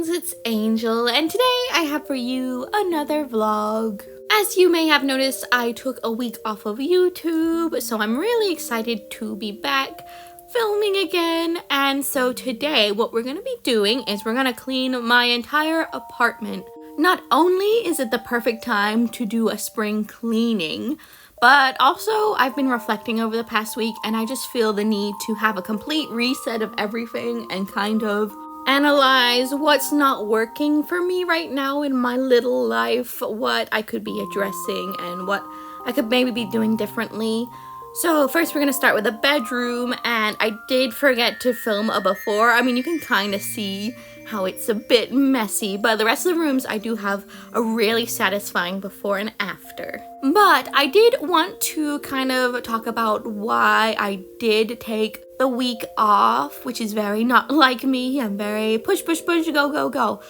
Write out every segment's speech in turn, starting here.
loves, it's Angel, and today I have for you another vlog. As you may have noticed, I took a week off of YouTube, so I'm really excited to be back filming again. And so today what we're gonna be doing is we're gonna clean my entire apartment. Not only is it the perfect time to do a spring cleaning, but also I've been reflecting over the past week and I just feel the need to have a complete reset of everything and kind of analyze what's not working for me right now in my little life, what I could be addressing and what I could maybe be doing differently. So first we're gonna start with the bedroom, and I did forget to film a before. I mean, you can kind of see how it's a bit messy, but the rest of the rooms I do have a really satisfying before and after. But I did want to kind of talk about why I did take the week off, which is very not like me. I'm very push, push, push, go, go, go.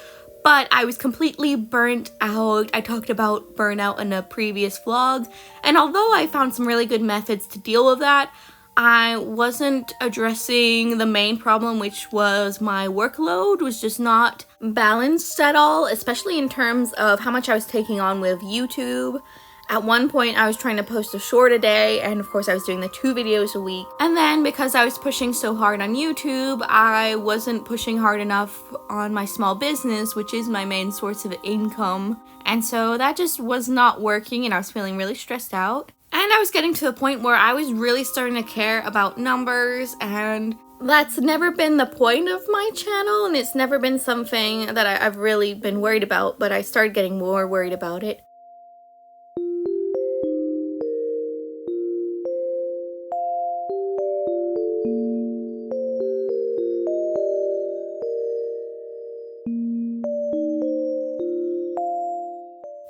But I was completely burnt out. I talked about burnout in a previous vlog, and although I found some really good methods to deal with that, I wasn't addressing the main problem, which was my workload was just not balanced at all, especially in terms of how much I was taking on with YouTube. At one point, I was trying to post a short a day, and of course I was doing the 2 videos a week. And then because I was pushing so hard on YouTube, I wasn't pushing hard enough on my small business, which is my main source of income. And so that just was not working, and I was feeling really stressed out. And I was getting to the point where I was really starting to care about numbers, and that's never been the point of my channel, and it's never been something that I've really been worried about, but I started getting more worried about it.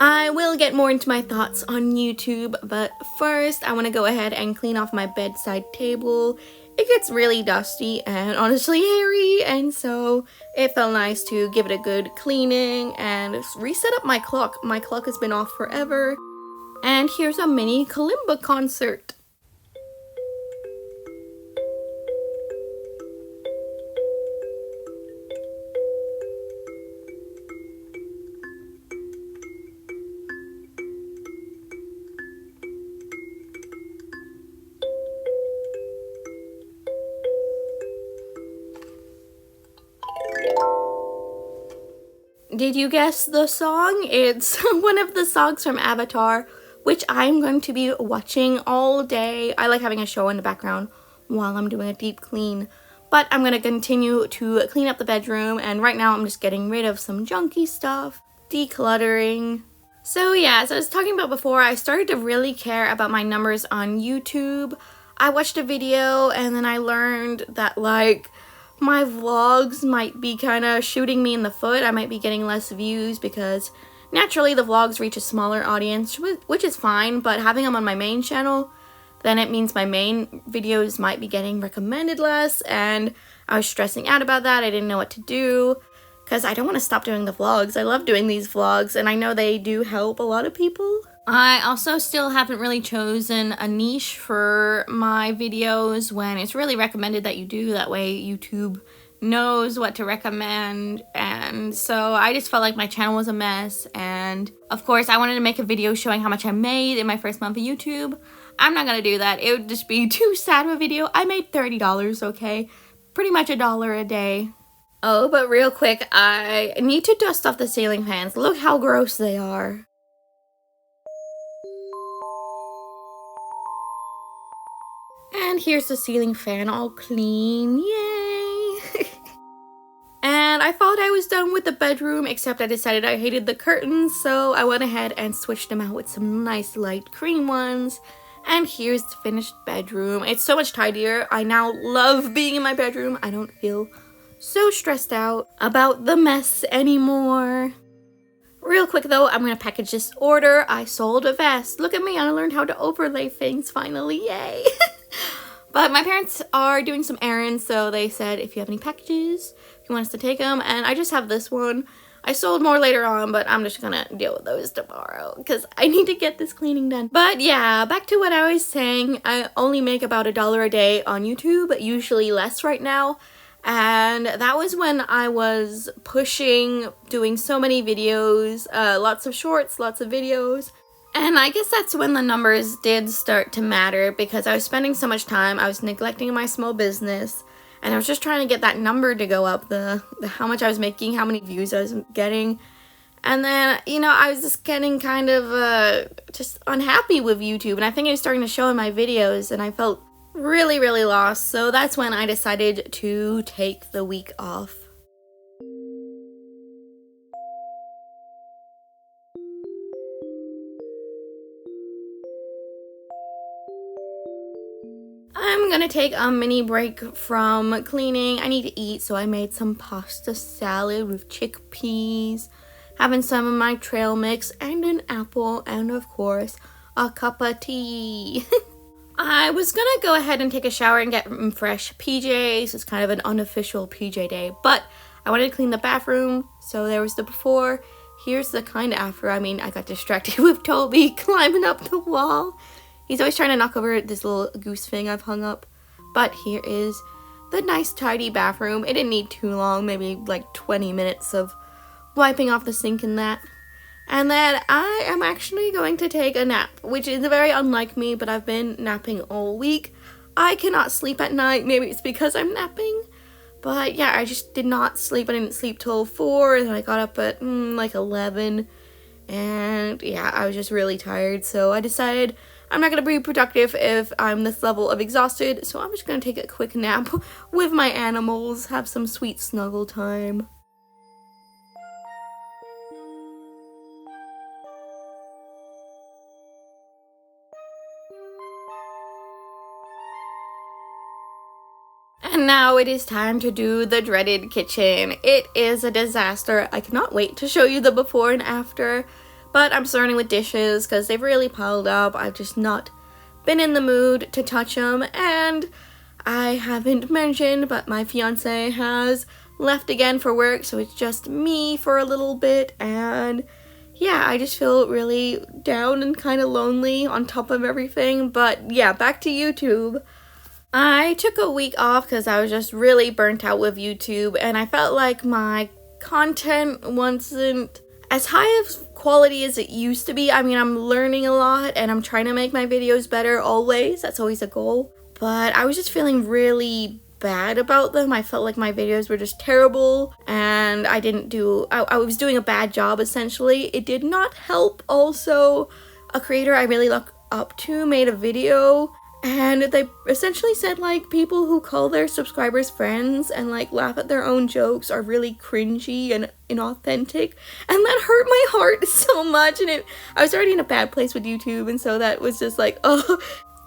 I will get more into my thoughts on YouTube, but first I want to go ahead and clean off my bedside table. It gets really dusty and honestly hairy, and so it felt nice to give it a good cleaning and reset up my clock. My clock has been off forever, and here's a mini kalimba concert. Did you guess the song? It's one of the songs from Avatar, which I'm going to be watching all day. I like having a show in the background while I'm doing a deep clean. But I'm going to continue to clean up the bedroom, and right now I'm just getting rid of some junky stuff, decluttering. So yeah, as I was talking about before, I started to really care about my numbers on YouTube. I watched a video and then I learned that my vlogs might be kind of shooting me in the foot. I might be getting less views because naturally the vlogs reach a smaller audience, which is fine, but having them on my main channel, then it means my main videos might be getting recommended less, and I was stressing out about that. I didn't know what to do because I don't want to stop doing the vlogs. I love doing these vlogs, and I know they do help a lot of people. I also still haven't really chosen a niche for my videos when it's really recommended that you do. That way YouTube knows what to recommend, and so I just felt like my channel was a mess. And of course I wanted to make a video showing how much I made in my first month of YouTube. I'm not gonna do that. It would just be too sad of a video. I made $30, okay? Pretty much $1 a day. Oh, but real quick, I need to dust off the ceiling fans. Look how gross they are. And here's the ceiling fan all clean, yay! And I thought I was done with the bedroom, except I decided I hated the curtains, so I went ahead and switched them out with some nice light green ones. And here's the finished bedroom. It's so much tidier. I now love being in my bedroom. I don't feel so stressed out about the mess anymore. Real quick though, I'm gonna package this order. I sold a vest. Look at me, I learned how to overlay things finally, yay! But my parents are doing some errands, so they said if you have any packages, if you want us to take them, and I just have this one. I sold more later on, but I'm just gonna deal with those tomorrow because I need to get this cleaning done. But yeah, back to what I was saying, I only make about $1 a day on YouTube, but usually less right now. And that was when I was pushing, doing so many videos, lots of shorts, lots of videos. And I guess that's when the numbers did start to matter, because I was spending so much time, I was neglecting my small business, and I was just trying to get that number to go up, the how much I was making, how many views I was getting. And then, you know, I was just getting kind of just unhappy with YouTube, and I think it was starting to show in my videos, and I felt really, really lost. So that's when I decided to take the week off. I'm gonna take a mini break from cleaning. I need to eat, so I made some pasta salad with chickpeas, having some of my trail mix, and an apple, and of course, a cup of tea. I was gonna go ahead and take a shower and get fresh PJs. It's kind of an unofficial PJ day, but I wanted to clean the bathroom, so there was the before. Here's the kind of after. I mean, I got distracted with Toby climbing up the wall. He's always trying to knock over this little goose thing I've hung up. But here is the nice tidy bathroom. It didn't need too long, maybe like 20 minutes of wiping off the sink and that. And then I am actually going to take a nap, which is very unlike me, but I've been napping all week. I cannot sleep at night. Maybe it's because I'm napping. But yeah, I just did not sleep. I didn't sleep till 4, and then I got up at like 11. And yeah, I was just really tired. So I decided I'm not going to be productive if I'm this level of exhausted. So I'm just going to take a quick nap with my animals, have some sweet snuggle time. And now it is time to do the dreaded kitchen. It is a disaster. I cannot wait to show you the before and after, but I'm starting with dishes because they've really piled up. I've just not been in the mood to touch them, and I haven't mentioned, but my fiance has left again for work, so it's just me for a little bit, and yeah, I just feel really down and kind of lonely on top of everything. But yeah, back to YouTube. I took a week off because I was just really burnt out with YouTube, and I felt like my content wasn't as high of quality as it used to be. I mean, I'm learning a lot and I'm trying to make my videos better always. That's always a goal. But I was just feeling really bad about them. I felt like my videos were just terrible, and I was doing a bad job essentially. It did not help. Also, a creator I really look up to made a video, and they essentially said, like, people who call their subscribers friends and, like, laugh at their own jokes are really cringy and inauthentic. And that hurt my heart so much. And I was already in a bad place with YouTube. And so that was just like, oh,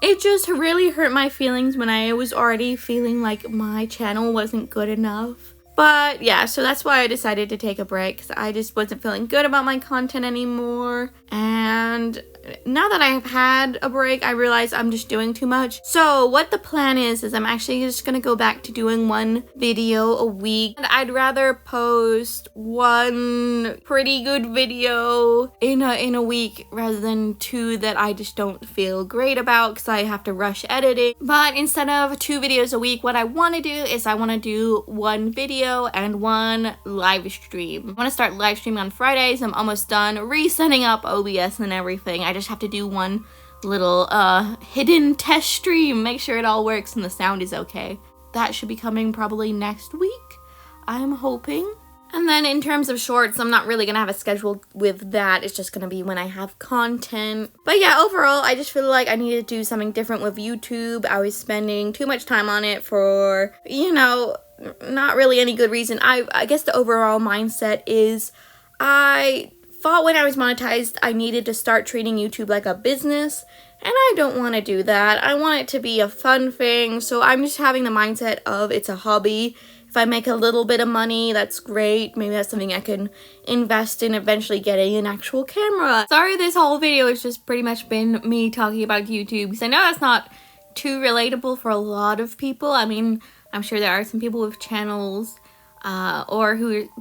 it just really hurt my feelings when I was already feeling like my channel wasn't good enough. But yeah, so that's why I decided to take a break, because I just wasn't feeling good about my content anymore. And now that I have had a break, I realize I'm just doing too much. So what the plan is I'm actually just gonna go back to doing one video a week. And I'd rather post one pretty good video in a week rather than 2 that I just don't feel great about because I have to rush editing. But instead of 2 videos a week, what I want to do is I want to do 1 video and 1 live stream. I want to start live streaming on Fridays. I'm almost done resetting up OBS and everything. I just have to do one little hidden test stream, make sure it all works and the sound is okay. That should be coming probably next week, I'm hoping. And then in terms of shorts, I'm not really gonna have a schedule with that. It's just gonna be when I have content. But yeah, overall, I just feel like I need to do something different with YouTube. I was spending too much time on it for, you know, not really any good reason. I guess the overall mindset is I thought when I was monetized, I needed to start treating YouTube like a business, and I don't want to do that. I want it to be a fun thing, so I'm just having the mindset of it's a hobby. If I make a little bit of money, that's great. Maybe that's something I can invest in eventually getting an actual camera. Sorry, this whole video has just pretty much been me talking about YouTube, because I know that's not too relatable for a lot of people. I mean, I'm sure there are some people with channels or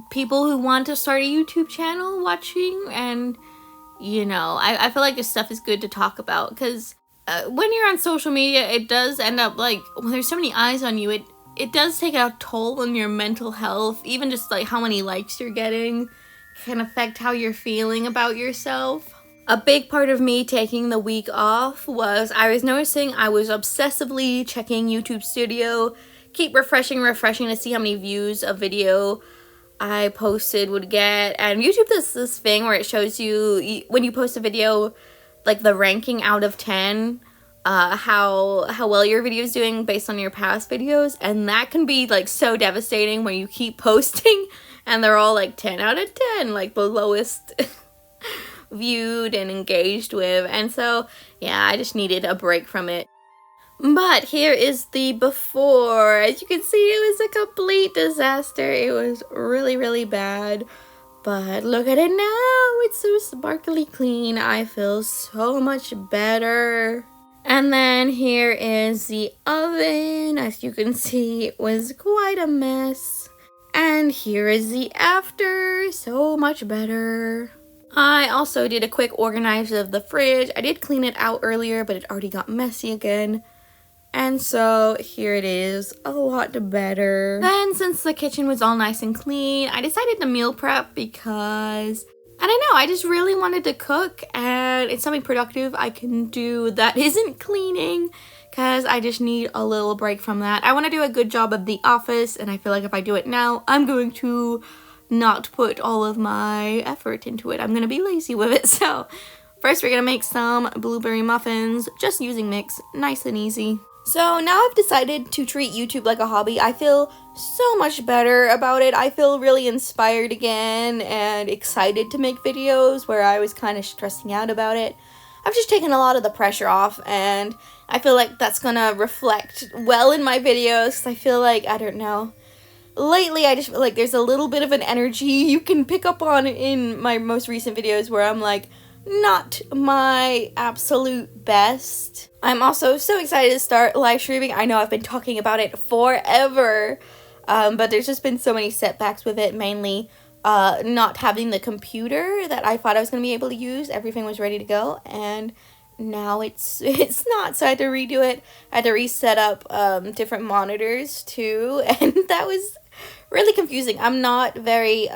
people who want to start a YouTube channel watching, and you know, I feel like this stuff is good to talk about, because when you're on social media, it does end up like, when there's so many eyes on you, it does take a toll on your mental health. Even just like how many likes you're getting can affect how you're feeling about yourself. A big part of me taking the week off was I was noticing I was obsessively checking YouTube Studio, keep refreshing to see how many views a video I posted would get. And YouTube does this thing where it shows you, when you post a video, like the ranking out of 10, how well your video is doing based on your past videos. And that can be like so devastating when you keep posting and they're all like 10 out of 10, like the lowest viewed and engaged with. And so yeah, I just needed a break from it. But here is the before. As you can see, it was a complete disaster. It was really bad. But look at it now. It's so sparkly clean. I feel so much better. And then here is the oven. As you can see, it was quite a mess. And here is the after. So much better. I also did a quick organize of the fridge. I did clean it out earlier, but it already got messy again. And so here it is, a lot better. Then since the kitchen was all nice and clean, I decided to meal prep because, I don't know, I just really wanted to cook and it's something productive I can do that isn't cleaning because I just need a little break from that. I want to do a good job of the office and I feel like if I do it now, I'm going to not put all of my effort into it. I'm going to be lazy with it. So first we're going to make some blueberry muffins, just using mix, nice and easy. So now I've decided to treat YouTube like a hobby. I feel so much better about it. I feel really inspired again and excited to make videos where I was kind of stressing out about it. I've just taken a lot of the pressure off and I feel like that's gonna reflect well in my videos because I feel like, I don't know, lately I just feel like there's a little bit of an energy you can pick up on in my most recent videos where I'm like, not my absolute best. I'm also so excited to start live streaming. I know I've been talking about it forever, but there's just been so many setbacks with it, mainly not having the computer that I thought I was going to be able to use. Everything was ready to go, and now it's not, so I had to redo it. I had to reset up different monitors too, and that was really confusing. I'm not very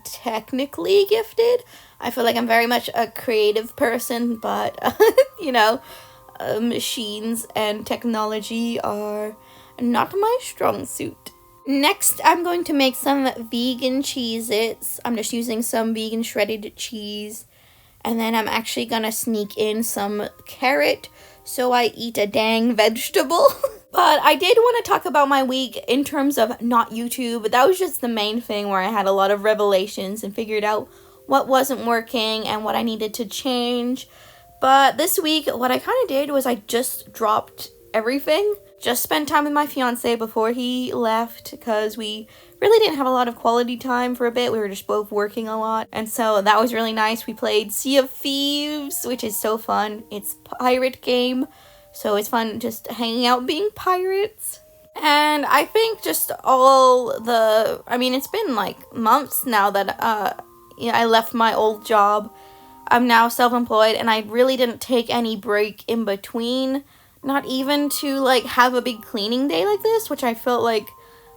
technically gifted. I feel like I'm very much a creative person, but you know, machines and technology are not my strong suit. Next, I'm going to make some vegan Cheez-Its. I'm just using some vegan shredded cheese. And then I'm actually gonna sneak in some carrot so I eat a dang vegetable. But I did want to talk about my week in terms of not YouTube. That was just the main thing where I had a lot of revelations and figured out what wasn't working and what I needed to change. But this week, what I kind of did was I just dropped everything. Just spent time with my fiance before he left because we really didn't have a lot of quality time for a bit. We were just both working a lot. And so that was really nice. We played Sea of Thieves, which is so fun. It's a pirate game. So it's fun just hanging out being pirates. And I think just it's been like months now that I left my old job. I'm now self-employed and I really didn't take any break in between. Not even to like have a big cleaning day like this, which I felt like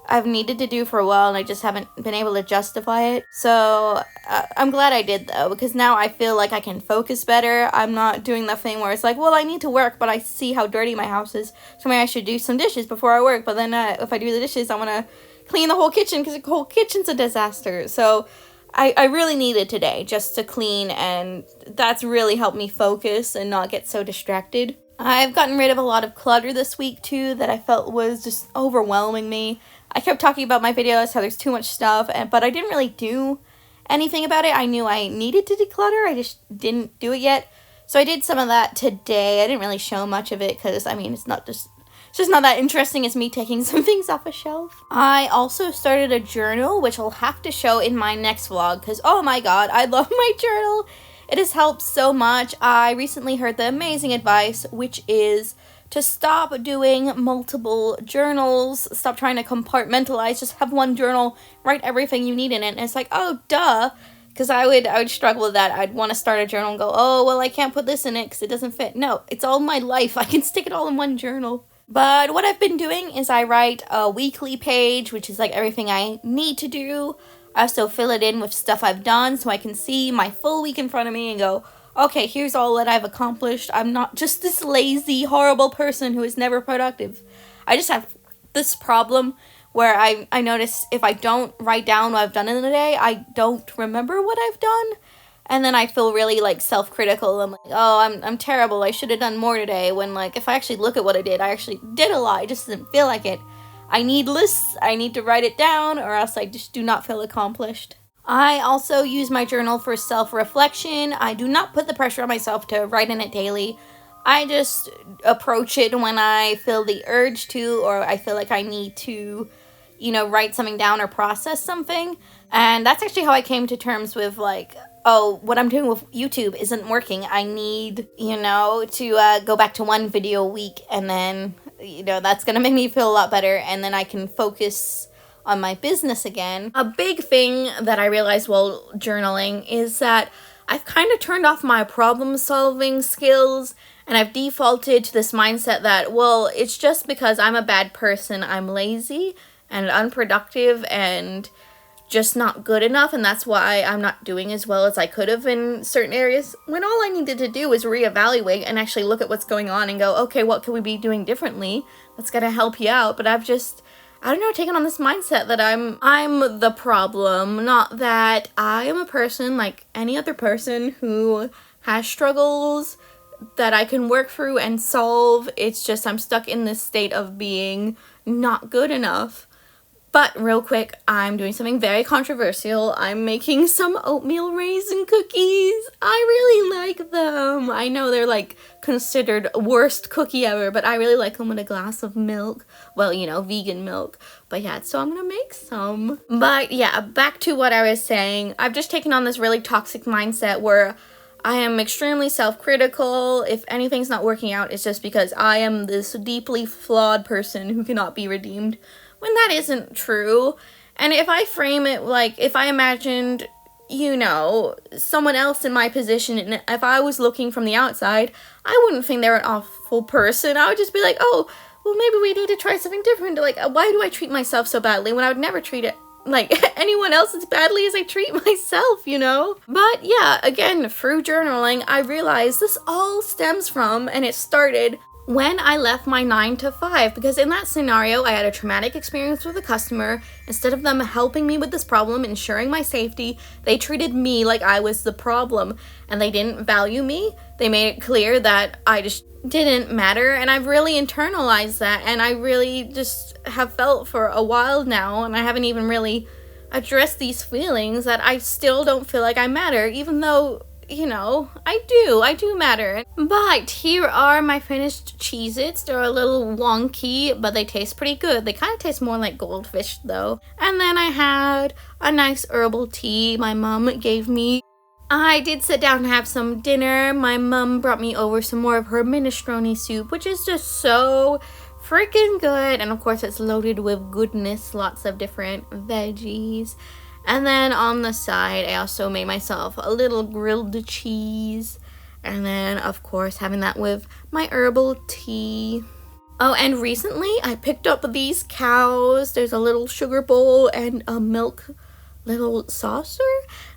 I've needed to do for a while and I just haven't been able to justify it. So I'm glad I did though, because now I feel like I can focus better. I'm not doing the thing where it's like, well, I need to work, but I see how dirty my house is, so maybe I should do some dishes before I work. But then if I do the dishes, I want to clean the whole kitchen because the whole kitchen's a disaster. So I really needed today just to clean, and that's really helped me focus and not get so distracted. I've gotten rid of a lot of clutter this week too that I felt was just overwhelming me. I kept talking about my videos, how there's too much stuff, but I didn't really do anything about it. I knew I needed to declutter, I just didn't do it yet. So I did some of that today. I didn't really show much of it because, it's just not that interesting as me taking some things off a shelf. I also started a journal, which I'll have to show in my next vlog because, oh my god, I love my journal. It has helped so much. I recently heard the amazing advice, which is to stop doing multiple journals, stop trying to compartmentalize, just have one journal, write everything you need in it. And it's like, oh, duh, because I would struggle with that. I'd want to start a journal and go, oh, well, I can't put this in it because it doesn't fit. No, it's all my life. I can stick it all in one journal. But what I've been doing is I write a weekly page, which is like everything I need to do. I also fill it in with stuff I've done so I can see my full week in front of me and go, okay, here's all that I've accomplished. I'm not just this lazy, horrible person who is never productive. I just have this problem where I notice if I don't write down what I've done in the day, I don't remember what I've done. And then I feel really like self-critical. I'm like, oh, I'm terrible. I should have done more today. When like if I actually look at what I actually did a lot. I just didn't feel like it. I need lists. I need to write it down, or else I just do not feel accomplished. I also use my journal for self-reflection. I do not put the pressure on myself to write in it daily. I just approach it when I feel the urge to, or I feel like I need to, write something down or process something. And that's actually how I came to terms with like, oh, what I'm doing with YouTube isn't working. I need, to go back to one video a week, and then, that's going to make me feel a lot better, and then I can focus on my business again. A big thing that I realized while journaling is that I've kind of turned off my problem-solving skills, and I've defaulted to this mindset that, well, it's just because I'm a bad person, I'm lazy and unproductive and just not good enough, and that's why I'm not doing as well as I could have in certain areas, when all I needed to do was reevaluate and actually look at what's going on and go, okay, what can we be doing differently that's gonna help you out? But I've just, I don't know, taken on this mindset that I'm the problem, not that I am a person like any other person who has struggles that I can work through and solve. It's just I'm stuck in this state of being not good enough. But real quick, I'm doing something very controversial. I'm making some oatmeal raisin cookies. I really like them. I know they're like considered worst cookie ever, but I really like them with a glass of milk. Well, vegan milk. But yeah, so I'm gonna make some. But yeah, back to what I was saying. I've just taken on this really toxic mindset where I am extremely self-critical. If anything's not working out, it's just because I am this deeply flawed person who cannot be redeemed, when that isn't true. And if I frame it like, if I imagined, someone else in my position, and if I was looking from the outside, I wouldn't think they're an awful person. I would just be like, oh, well, maybe we need to try something different. Like, why do I treat myself so badly when I would never treat it like anyone else as badly as I treat myself, But yeah, again, through journaling, I realized this all stems from, and it started when I left my 9 to 5, because in that scenario, I had a traumatic experience with a customer. Instead of them helping me with this problem, ensuring my safety, they treated me like I was the problem, and they didn't value me. They made it clear that I just didn't matter, and I've really internalized that, and I really just have felt for a while now, and I haven't even really addressed these feelings, that I still don't feel like I matter, even though I do matter. But here are my finished Cheez-Its. They're a little wonky, but they taste pretty good. They kind of taste more like goldfish, though. And then I had a nice herbal tea my mom gave me. I did sit down and have some dinner. My mom brought me over some more of her minestrone soup, which is just so freaking good. And of course, it's loaded with goodness, lots of different veggies. And then on the side, I also made myself a little grilled cheese. And then, of course, having that with my herbal tea. Oh, and recently I picked up these cows. There's a little sugar bowl and a milk little saucer.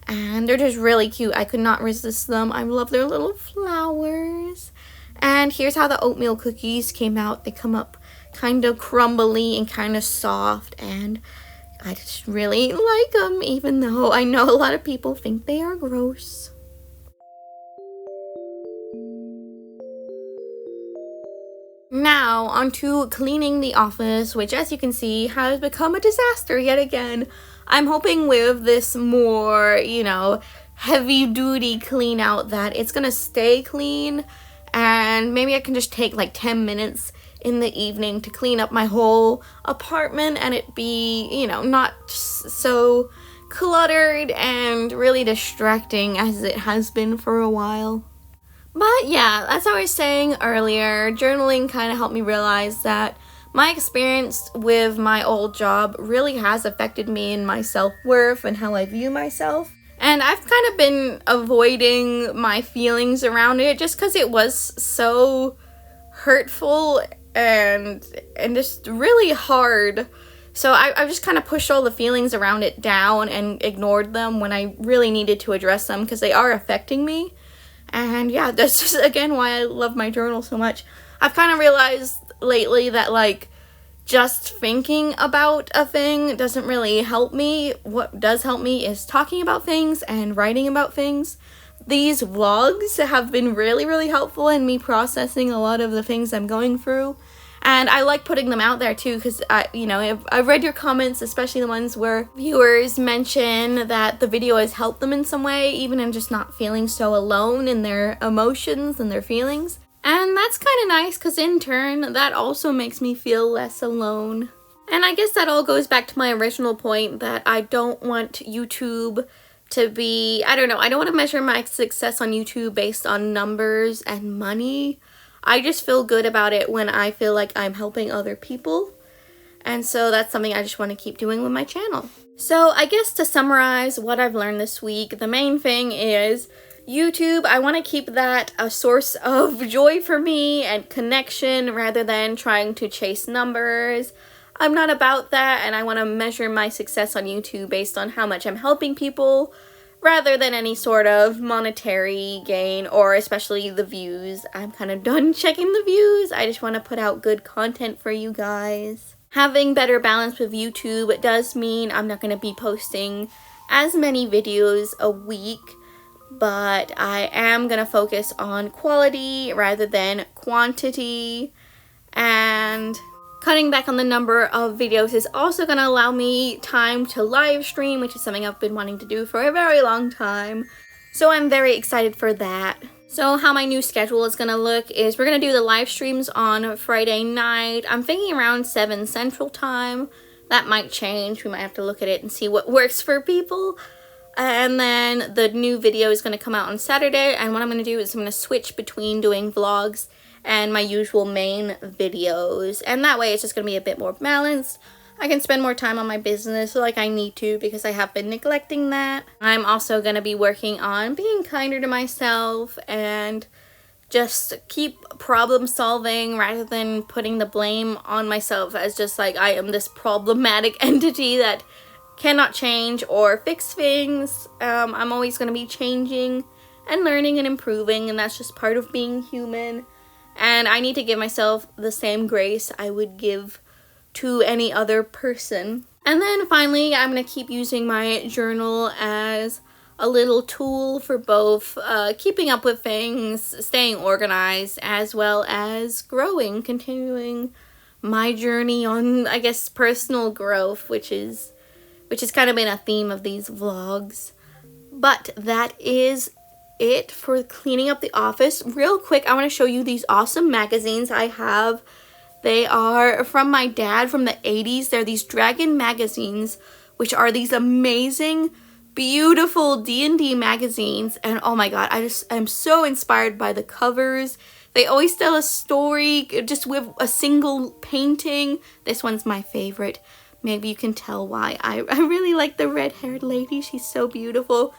And they're just really cute. I could not resist them. I love their little flowers. And here's how the oatmeal cookies came out. They come up kind of crumbly and kind of soft, and I just really like them, even though I know a lot of people think they are gross. Now, onto cleaning the office, which, as you can see, has become a disaster yet again. I'm hoping with this more, heavy-duty clean out that it's gonna stay clean, and maybe I can just take like 10 minutes in the evening to clean up my whole apartment and it be, not so cluttered and really distracting as it has been for a while. But yeah, as I was saying earlier, journaling kind of helped me realize that my experience with my old job really has affected me in my self-worth and how I view myself. And I've kind of been avoiding my feelings around it just because it was so hurtful and just really hard. So I just kind of pushed all the feelings around it down and ignored them when I really needed to address them, because they are affecting me. And yeah, that's just, again, why I love my journal so much. I've kind of realized lately that, like, just thinking about a thing doesn't really help me. What does help me is talking about things and writing about things. These vlogs have been really, really helpful in me processing a lot of the things I'm going through. And I like putting them out there too, because I've read your comments, especially the ones where viewers mention that the video has helped them in some way, even in just not feeling so alone in their emotions and their feelings. And that's kind of nice, because in turn, that also makes me feel less alone. And I guess that all goes back to my original point that I don't want YouTube to be, I don't want to measure my success on YouTube based on numbers and money. I just feel good about it when I feel like I'm helping other people. And so that's something I just want to keep doing with my channel. So I guess to summarize what I've learned this week, the main thing is YouTube, I want to keep that a source of joy for me and connection rather than trying to chase numbers. I'm not about that, and I want to measure my success on YouTube based on how much I'm helping people rather than any sort of monetary gain, or especially the views. I'm kind of done checking the views. I just want to put out good content for you guys. Having better balance with YouTube does mean I'm not going to be posting as many videos a week, but I am going to focus on quality rather than quantity, and cutting back on the number of videos is also going to allow me time to live stream, which is something I've been wanting to do for a very long time. So I'm very excited for that. So how my new schedule is going to look is we're going to do the live streams on Friday night. I'm thinking around 7 Central Time. That might change. We might have to look at it and see what works for people. And then the new video is going to come out on Saturday. And what I'm going to do is I'm going to switch between doing vlogs and my usual main videos, and that way it's just going to be a bit more balanced. I can spend more time on my business like I need to, because I have been neglecting that. I'm also going to be working on being kinder to myself and just keep problem solving rather than putting the blame on myself as just like I am this problematic entity that cannot change or fix things. I'm always going to be changing and learning and improving, and that's just part of being human. And I need to give myself the same grace I would give to any other person. And then finally, I'm going to keep using my journal as a little tool for both keeping up with things, staying organized, as well as growing, continuing my journey on, I guess, personal growth, which has kind of been a theme of these vlogs. But that is it for cleaning up the office. Real quick, I want to show you these awesome magazines I have. They are from my dad from the 80s. They're these Dragon magazines, which are these amazing, beautiful D&D magazines. And oh my god, I'm so inspired by the covers. They always tell a story just with a single painting. This one's my favorite. Maybe you can tell why. I really like the red-haired lady. She's so beautiful.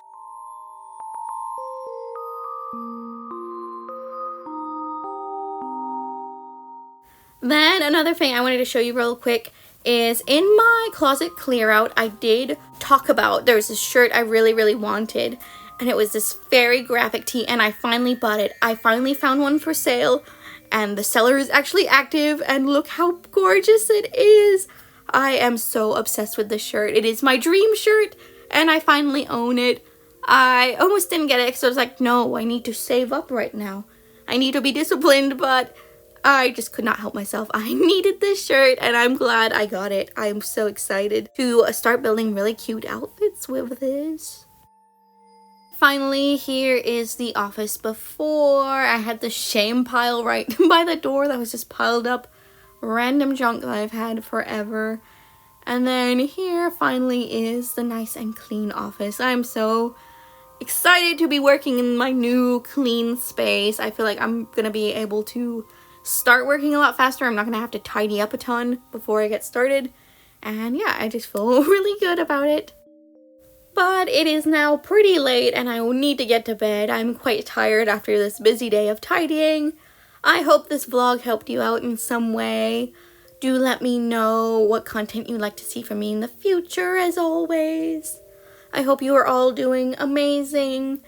Then another thing I wanted to show you real quick is in my closet clear out, I did talk about, there was this shirt I really, really wanted, and it was this very graphic tee, and I finally bought it. I finally found one for sale, and the seller is actually active, and look how gorgeous it is. I am so obsessed with this shirt. It is my dream shirt, and I finally own it. I almost didn't get it because I was like, no, I need to save up right now. I need to be disciplined, but I just could not help myself. I needed this shirt, and I'm glad I got it. I'm so excited to start building really cute outfits with this. Finally, here is the office before. I had the shame pile right by the door that was just piled up. Random junk that I've had forever. And then here finally is the nice and clean office. I'm so excited to be working in my new clean space. I feel like I'm gonna be able to start working a lot faster. I'm not gonna have to tidy up a ton before I get started. And yeah, I just feel really good about it. But it is now pretty late and I will need to get to bed. I'm quite tired after this busy day of tidying. I hope this vlog helped you out in some way. Do let me know what content you'd like to see from me in the future, as always. I hope you are all doing amazing.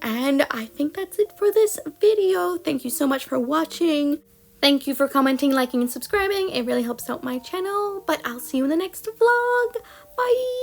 And I think that's it for this video. Thank you so much for watching. Thank you for commenting, liking, and subscribing. It really helps out my channel. But I'll see you in the next vlog. Bye!